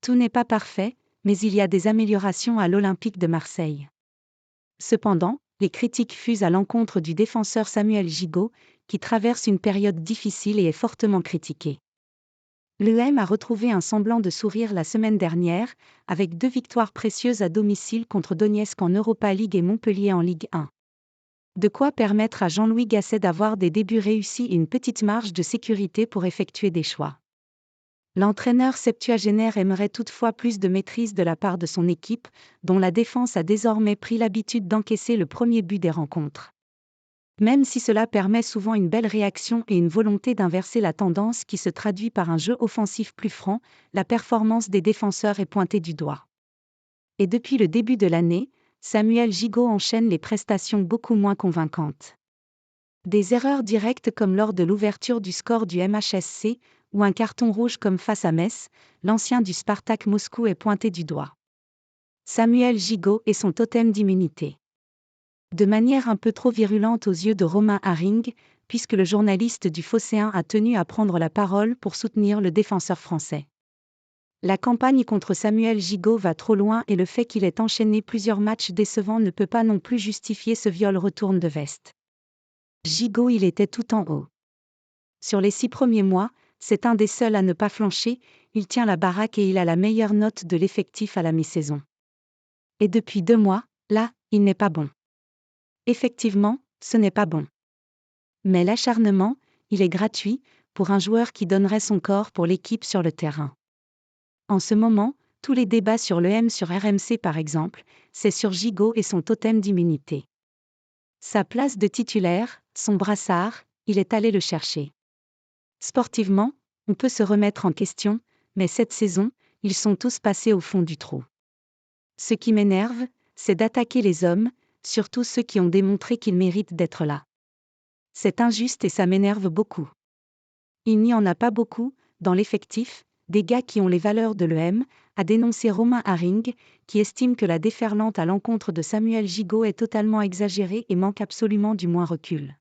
Tout n'est pas parfait, mais il y a des améliorations à l'Olympique de Marseille. Cependant, les critiques fusent à l'encontre du défenseur Samuel Gigot, qui traverse une période difficile et est fortement critiqué. L'EM a retrouvé un semblant de sourire la semaine dernière, avec 2 victoires précieuses à domicile contre Donetsk en Europa League et Montpellier en Ligue 1. De quoi permettre à Jean-Louis Gasset d'avoir des débuts réussis et une petite marge de sécurité pour effectuer des choix. L'entraîneur septuagénaire aimerait toutefois plus de maîtrise de la part de son équipe, dont la défense a désormais pris l'habitude d'encaisser le premier but des rencontres. Même si cela permet souvent une belle réaction et une volonté d'inverser la tendance qui se traduit par un jeu offensif plus franc, la performance des défenseurs est pointée du doigt. Et depuis le début de l'année, Samuel Gigot enchaîne les prestations beaucoup moins convaincantes. Des erreurs directes comme lors de l'ouverture du score du MHSC, ou un carton rouge comme face à Metz, l'ancien du Spartak Moscou est pointé du doigt. Samuel Gigot et son totem d'immunité. De manière un peu trop virulente aux yeux de Romain Haring, puisque le journaliste du Phocéen a tenu à prendre la parole pour soutenir le défenseur français. La campagne contre Samuel Gigot va trop loin et le fait qu'il ait enchaîné plusieurs matchs décevants ne peut pas non plus justifier ce viol retourne de veste. Gigot, il était tout en haut. Sur les 6 premiers mois, c'est un des seuls à ne pas flancher, il tient la baraque et il a la meilleure note de l'effectif à la mi-saison. Et depuis 2 mois, là, il n'est pas bon. Effectivement, ce n'est pas bon. Mais l'acharnement, il est gratuit, pour un joueur qui donnerait son corps pour l'équipe sur le terrain. En ce moment, tous les débats sur l'EM sur RMC par exemple, c'est sur Gigot et son totem d'immunité. Sa place de titulaire, son brassard, il est allé le chercher. Sportivement, on peut se remettre en question, mais cette saison, ils sont tous passés au fond du trou. Ce qui m'énerve, c'est d'attaquer les hommes, surtout ceux qui ont démontré qu'ils méritent d'être là. C'est injuste et ça m'énerve beaucoup. Il n'y en a pas beaucoup, dans l'effectif, des gars qui ont les valeurs de l'EM, a dénoncé Romain Haring, qui estime que la déferlante à l'encontre de Samuel Gigot est totalement exagérée et manque absolument du moins recul.